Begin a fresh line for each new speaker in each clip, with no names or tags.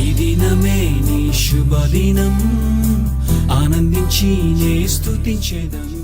ఈ దినమే నీ శుభదినం, ఆనందించి నే స్తుతించెదను.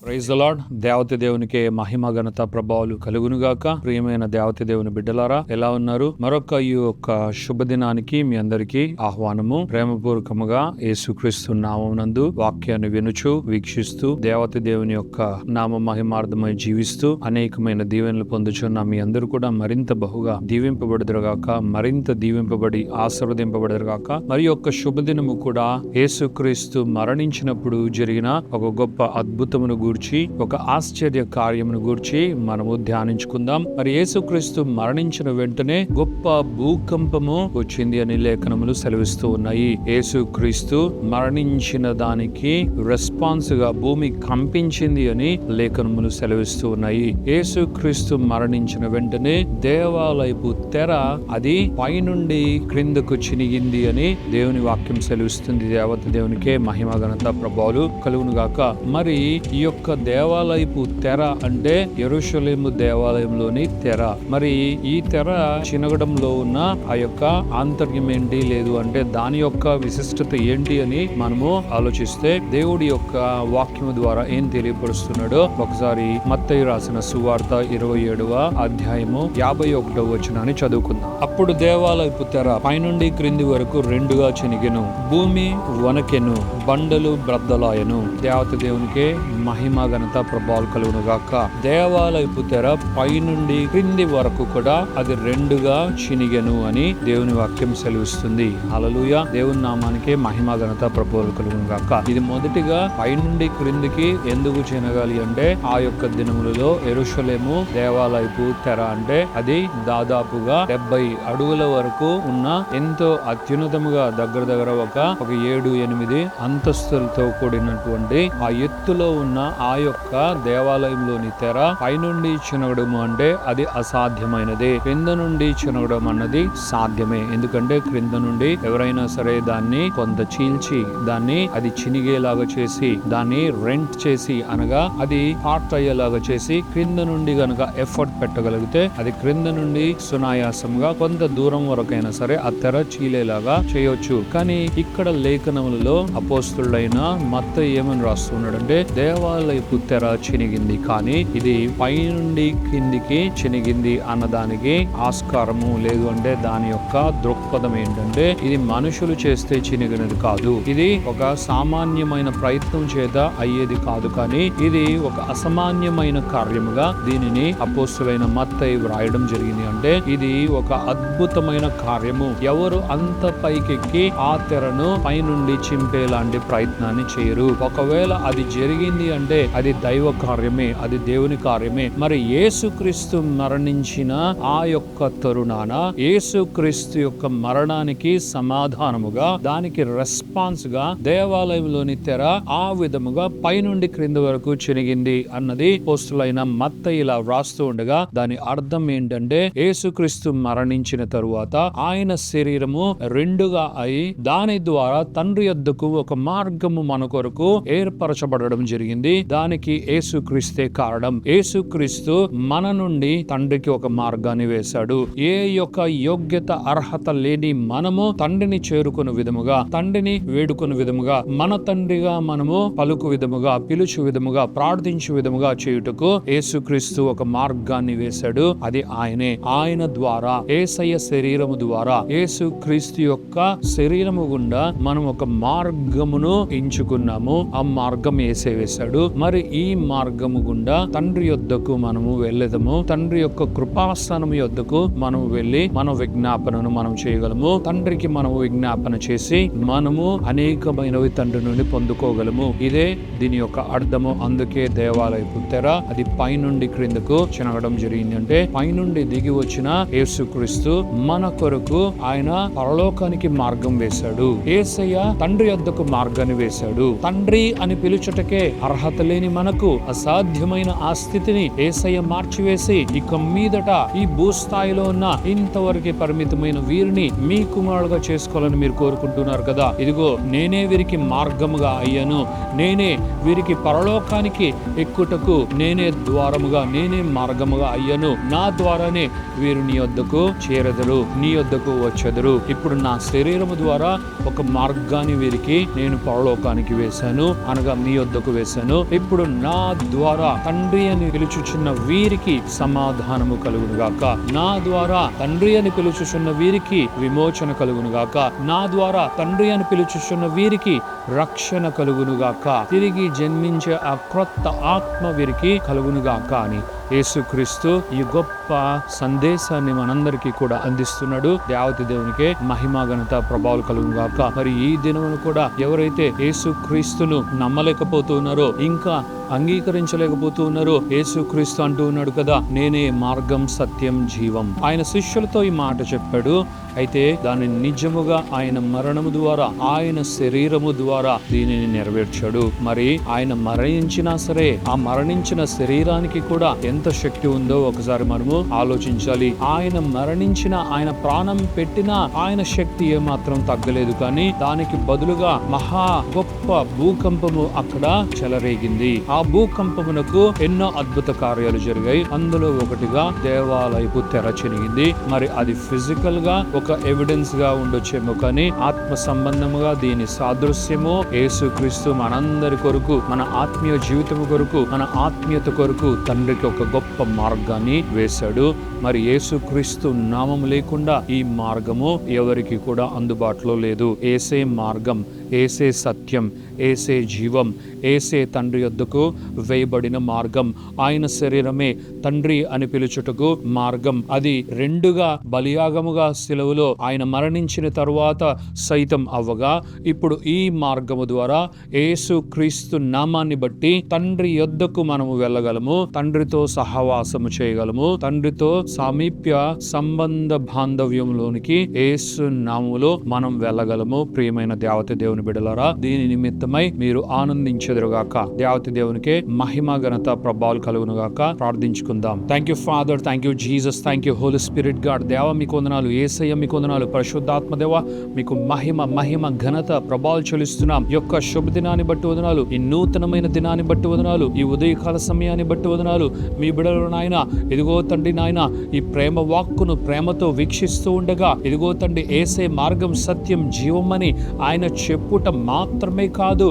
Praise the lord. దేవత దేవునికే మహిమ ఘనత ప్రభావాలు కలుగునుగాక. ప్రియమైన దేవత దేవుని బిడ్డలారా, ఎలా ఉన్నారు? మరొక ఈ యొక్క శుభదినానికి మీ అందరికీ ఆహ్వానము. ప్రేమపూర్వకముగా యేసుక్రీస్తు నామమునందు వాక్యాన్ని వినుచు వీక్షిస్తూ దేవత దేవుని యొక్క నామ మహిమార్థమై జీవిస్తూ అనేకమైన దీవెనలు పొందుచున్న మీ అందరూ కూడా మరింత బహుగా దీవింపబడుదురుగాక, మరింత దీవింపబడి ఆశీర్వదింపబడుదురుగాక. మరి యొక్క శుభదినము కూడా యేసుక్రీస్తు మరణించినప్పుడు జరిగిన ఒక గొప్ప అద్భుతమును గూర్చి, ఒక ఆశ్చర్య కార్యమును గూర్చి మనము ధ్యానించుకుందాం. మరి యేసుక్రీస్తు మరణించిన వెంటనే గొప్ప భూకంపము వచ్చింది అని లేఖనములు సెలవిస్తూ ఉన్నాయి. యేసుక్రీస్తు మరణించిన దానికి రెస్పాన్స్ గా భూమి కంపించింది అని లేఖనములు సెలవిస్తూ ఉన్నాయి. యేసుక్రీస్తు మరణించిన వెంటనే దేవాలయపు తెర అది పైనుండి క్రిందకు చినిగింది అని దేవుని వాక్యం సెలవిస్తుంది. దేవత దేవునికే మహిమ ఘనత ప్రభావాలు కలుగును గాక. మరి ఈ యొక్క దేవాలయపు తెర అంటే యెరూషలేము దేవాలయంలోని తెర. మరి ఈ తెర చినగడంలో ఉన్న ఆ యొక్క ఆంతర్యం ఏంటి, లేదు అంటే దాని యొక్క విశిష్టత ఏంటి అని మనము ఆలోచిస్తే దేవుడి యొక్క వాక్యము ద్వారా ఏం తెలియపరుస్తున్నాడో ఒకసారి మత్తయి రాసిన సువార్త 27వ అధ్యాయము 51వ వచనాన్ని చదువుకుందాం. అప్పుడు దేవాలయపు తెర పైనుండి క్రింది వరకు రెండుగా చినిగెను, భూమి వణకెను, బండలు బ్రద్దలాయను. దేవత దేవునికే మహిమ ఘనత ప్రభావాలు కలుగును గాక. దేవాలయపు తెర పైనుండి క్రింది వరకు కూడా అది రెండుగా చినిగెను అని దేవుని వాక్యం సెలవిస్తుంది. హల్లెలూయా. దేవుని నామానికే మహిమ ఘనత ప్రభావాలు కలుగును గాక. ఇది మొదటిగా పైనుండి క్రిందికి ఎందుకు చినగాలి అంటే ఆ యొక్క దినములలో యెరూషలేము దేవాలయపు తెర అంటే అది దాదాపుగా 70 అడుగుల వరకు ఉన్న ఎంతో అత్యున్నతముగా దగ్గర ఒక 7-8 అంతస్తులతో కూడినటువంటి ఆ ఎత్తులో ఉన్న ఆ యొక్క దేవాలయంలోని తెర పైనుండి చినగడము అంటే అది అసాధ్యమైనదే. క్రింద నుండి చినగడం అన్నది సాధ్యమే. ఎందుకంటే క్రింద నుండి ఎవరైనా సరే దాన్ని కొంత చీల్చి దాన్ని అది చినిగేలాగా చేసి దాన్ని రెంట్ చేసి అనగా అది పార్ట్ అయ్యేలాగా చేసి క్రింద నుండి గనక ఎఫర్ట్ పెట్టగలిగితే అది క్రింద నుండి సునాయాసంగా కొంత దూరం వరకైనా సరే ఆ తెర చీలేలాగా చేయొచ్చు. కానీ ఇక్కడ లేఖనములలో అపోస్తులుడైన మత్తయి ఏమని రాస్తున్నాడంటే దేవాలయపు తెర చినిగింది, కానీ ఇది పైనుండి కిందికి చినిగింది అన్నదానికి ఆస్కారము లేదు. అంటే దాని యొక్క దృక్పథం ఏంటంటే ఇది మనుషులు చేస్తే చినిగినది కాదు, ఇది ఒక సామాన్యమైన ప్రయత్నం చేత అయ్యేది కాదు, కానీ ఇది ఒక అసామాన్యమైన కార్యముగా దీనిని అపోస్తులైన మత్తయి వ్రాయడం జరిగింది. అంటే ఇది ఒక అద్భుతమైన కార్యము. ఎవరు అంత పైకెక్కి ఆ తెరను పైనుండి చింపేలాంటి ప్రయత్నాన్ని చేయరు. ఒకవేళ అది జరిగింది అంటే అది దైవ కార్యమే, అది దేవుని కార్యమే. మరి యేసుక్రీస్తు మరణించిన ఆ యొక్క తరుణాన యేసుక్రీస్తు యొక్క మరణానికి సమాధానముగా దానికి రెస్పాన్స్ గా దేవాలయంలోని తెర ఆ విధముగా పైనుండి క్రింద వరకు చినిగింది అన్నది అపోస్తులైన మత్తయి ఇలా వ్రాస్తూ ఉండగా దాని అర్థం ఏంటంటే యేసుక్రీస్తు మరణించిన తరువాత ఆయన శరీరము రెండుగా అయి దాని ద్వారా తండ్రి యొద్దకు ఒక మార్గము మన కొరకు ఏర్పరచబడడం జరిగింది. దానికి యేసుక్రీస్తే కారణం. యేసుక్రీస్తు మన నుండి తండ్రికి ఒక మార్గాన్ని వేశాడు. ఏ యొక్క యోగ్యత అర్హత లేని మనము తండ్రిని చేరుకునే విధముగా, తండ్రిని వేడుకునే విధముగా, మన తండ్రిగా మనము పలుకు విధముగా, పిలుచు విధముగా, ప్రార్థించు విధముగా చేయుటకు యేసుక్రీస్తు ఒక మార్గాన్ని వేశాడు. అది ఆయనే. ఆయన ద్వారా, యేసయ్య శరీరము ద్వారా, యేసుక్రీస్తు యొక్క శరీరము గుండా మనం ఒక మార్గమును ఎంచుకున్నాము. ఆ మార్గం యేసే వేశాడు. మరి ఈ మార్గము గుండా తండ్రి యొద్దకు మనము వెళ్ళదము. తండ్రి యొక్క కృపాస్థానం యొద్దకు మనము వెళ్ళి మన విజ్ఞాపనను మనం చేయగలము. తండ్రికి మనము విజ్ఞాపన చేసి మనము అనేకమైనవి తండ్రి నుండి పొందుకోగలము. ఇదే దీని యొక్క అర్థము. అందుకే దేవాలయపు తెర అది పైనుండి క్రిందకు చినగడం జరిగింది. అంటే పైనుండి దిగి వచ్చిన యేసుక్రీస్తు మన కొరకు ఆయన పరలోకానికి మార్గం వేశాడు. యేసయ్య తండ్రి యొద్దకు మార్గాన్ని వేశాడు. తండ్రి అని పిలుచుటకే అర్హత అడగలేని మనకు అసాధ్యమైన ఆ స్థితిని యేసయ్య మార్చివేసి ఇక మీదట ఈ భూస్థాయిలో ఉన్న ఇంతవరకే పరిమితమైన వీరిని మీ కుమారుడుగా చేసుకోవాలని మీరు కోరుకుంటున్నారు కదా. ఇదిగో నేనే వీరికి మార్గముగా అయ్యాను, నేనే వీరికి పరలోకానికి ఎక్కుటకు నేనే ద్వారముగా, నేనే మార్గముగా అయ్యాను, నా ద్వారానే వీరు నీ వద్దకు చేరెదరు, నీ వద్దకు వచ్చెదరు. ఇప్పుడు నా శరీరము ద్వారా ఒక మార్గాన్ని వీరికి నేను పరలోకానికి వేశాను, అనగా మీ వద్దకు వేశాను. ఇప్పుడు నా ద్వారా తండ్రి అని పిలుచుచున్న వీరికి సమాధానము కలుగును గాక, నా ద్వారా తండ్రి అని పిలుచుచున్న వీరికి విమోచన కలుగును గాక, నా ద్వారా తండ్రి అని పిలుచుచున్న వీరికి రక్షణ కలుగును గాక, తిరిగి జన్మించే ఆ క్రొత్త ఆత్మ వీరికి కలుగును గాక అని యేసుక్రీస్తు ఈ గొప్ప సందేశాన్ని మనందరికీ కూడా అందిస్తున్నాడు. దేవతి దేవునికే మహిమ ఘనత ప్రభావాలు కలుగును గాక. మరి ఈ దినమును కూడా ఎవరైతే యేసుక్రీస్తును నమ్మలేకపోతున్నారో, ఇంకా అంగీకరించలేకపోతూ ఉన్నారో, యేసుక్రీస్తు అంటూ ఉన్నాడు కదా, నేనే మార్గం సత్యం జీవం. ఆయన శిష్యులతో ఈ మాట చెప్పాడు. అయితే దాన్ని నిజముగా ఆయన మరణము ద్వారా, ఆయన శరీరము ద్వారా దీనిని నెరవేర్చాడు. మరి ఆయన మరణించినా సరే ఆ మరణించిన శరీరానికి కూడా ఎంత శక్తి ఉందో ఒకసారి మనము ఆలోచించాలి. ఆయన మరణించిన, ఆయన ప్రాణం పెట్టినా ఆయన శక్తి ఏమాత్రం తగ్గలేదు. కానీ దానికి బదులుగా మహా గొప్ప భూకంపము అక్కడ చెలరేగింది. ఆ భూకంపమునకు ఎన్నో అద్భుత కార్యాలు జరిగాయి. అందులో ఒకటిగా దేవాలయపు తెర చెరిగింది. మరి అది ఫిజికల్ గా ఒక ఎవిడెన్స్ గా ఉండొచ్చేమో, కానీ ఆత్మ సంబంధముగా దీని సాదృశ్యము యేసుక్రీస్తు మనందరి కొరకు, మన ఆత్మీయ జీవితం కొరకు, మన ఆత్మీయత కొరకు తండ్రికి ఒక గొప్ప మార్గాన్ని వేశాడు. మరి యేసుక్రీస్తు నామము లేకుండా ఈ మార్గము ఎవరికి కూడా అందుబాటులో లేదు. ఏసే మార్గం, ఏసే సత్యం, ఏసే జీవం, ఏసే తండ్రి యొద్దకు వేయబడిన మార్గం. ఆయన శరీరమే తండ్రి అని పిలుచుటకు మార్గం. అది రెండుగా బలియాగముగా సిలువలో ఆయన మరణించిన తరువాత సైతం అవ్వగా, ఇప్పుడు ఈ మార్గము ద్వారా యేసుక్రీస్తు నామాన్ని బట్టి తండ్రి యొద్దకు మనము వెళ్ళగలము, తండ్రితో సహవాసము చేయగలము, తండ్రితో సామీప్య సంబంధ బాంధవ్యంలోనికి యేసు నామములో మనం వెళ్ళగలము. ప్రియమైన దేవత దేవుని బిడ్డలారా, దీని నిమిత్తమై మీరు ఆనందించెదరుగాక. దేవత దేవునికే మహిమ ఘనత ప్రభావాలు కలుగునుగాక. ప్రార్థించుకుందాం. Thank you father, thank you Jesus, thank you holy spirit God. దేవ మీకు వందనాలు, యేసయ్య మీకు వందనాలు, పరిశుద్ధాత్మ దేవ మీకు మహిమ ఘనత ప్రభావాలు చెల్లిస్తున్నాం. ఈ యొక్క శుభ దినాన్ని బట్టి వందనాలు, ఈ నూతనమైన దినాన్ని బట్టి వందనాలు, ఈ ఉదయకాల సమయాన్ని బట్టి వందనాలు. మీ బిడ్డలు నాయన, ఇదిగో తండ్రి నాయన, ఈ ప్రేమ వాక్కును ప్రేమతో వీక్షిస్తూ ఉండగా, ఇదిగో తండ్రి యేసే మార్గం సత్యం జీవం అని ఆయన చెప్పుట మాత్రమే కాదు,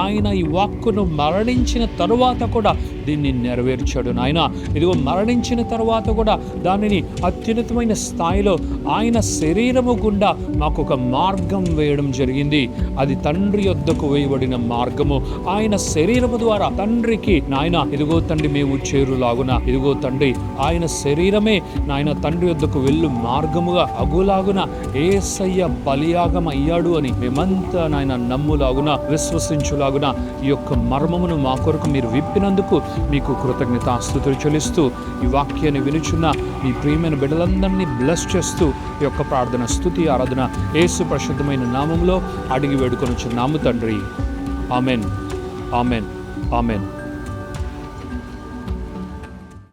ఆయన ఈ వాక్కును మరణించిన తరువాత కూడా దీన్ని నెరవేర్చాడు నాయన. ఇదిగో మరణించిన తరువాత కూడా దానిని అత్యున్నతమైన స్థాయిలో ఆయన శరీరము గుండా మాకు ఒక మార్గం వేయడం జరిగింది. అది తండ్రి యొద్దకు వేయబడిన మార్గము. ఆయన శరీరము ద్వారా తండ్రికి నాయన, ఇదిగో తండ్రి మేము చేరులాగున, ఇదిగో తండ్రి ఆయన శరీరమే నాయన తండ్రి యొద్దకు వెళ్ళు మార్గముగా అగులాగున యేసయ్య బలియాగం అయ్యాడు అని మేమంతా నాయన నమ్ములాగున, విశ్వసించులాగున ఈ యొక్క మర్మమును మా కొరకు మీరు విప్పినందుకు మీకు కృతజ్ఞతాస్తుతులు చెల్లిస్తూ ఈ వాక్యాన్ని వినుచున్న మీ ప్రియమైన బిడ్డలందరినీ బ్లెస్ చేస్తూ ఈ యొక్క ప్రార్థన, స్తుతి, ఆరాధన యేసు పరిశుద్ధమైన నామములో అడిగి వేడుకొనుచున్నాము తండ్రి. Amen, amen, amen.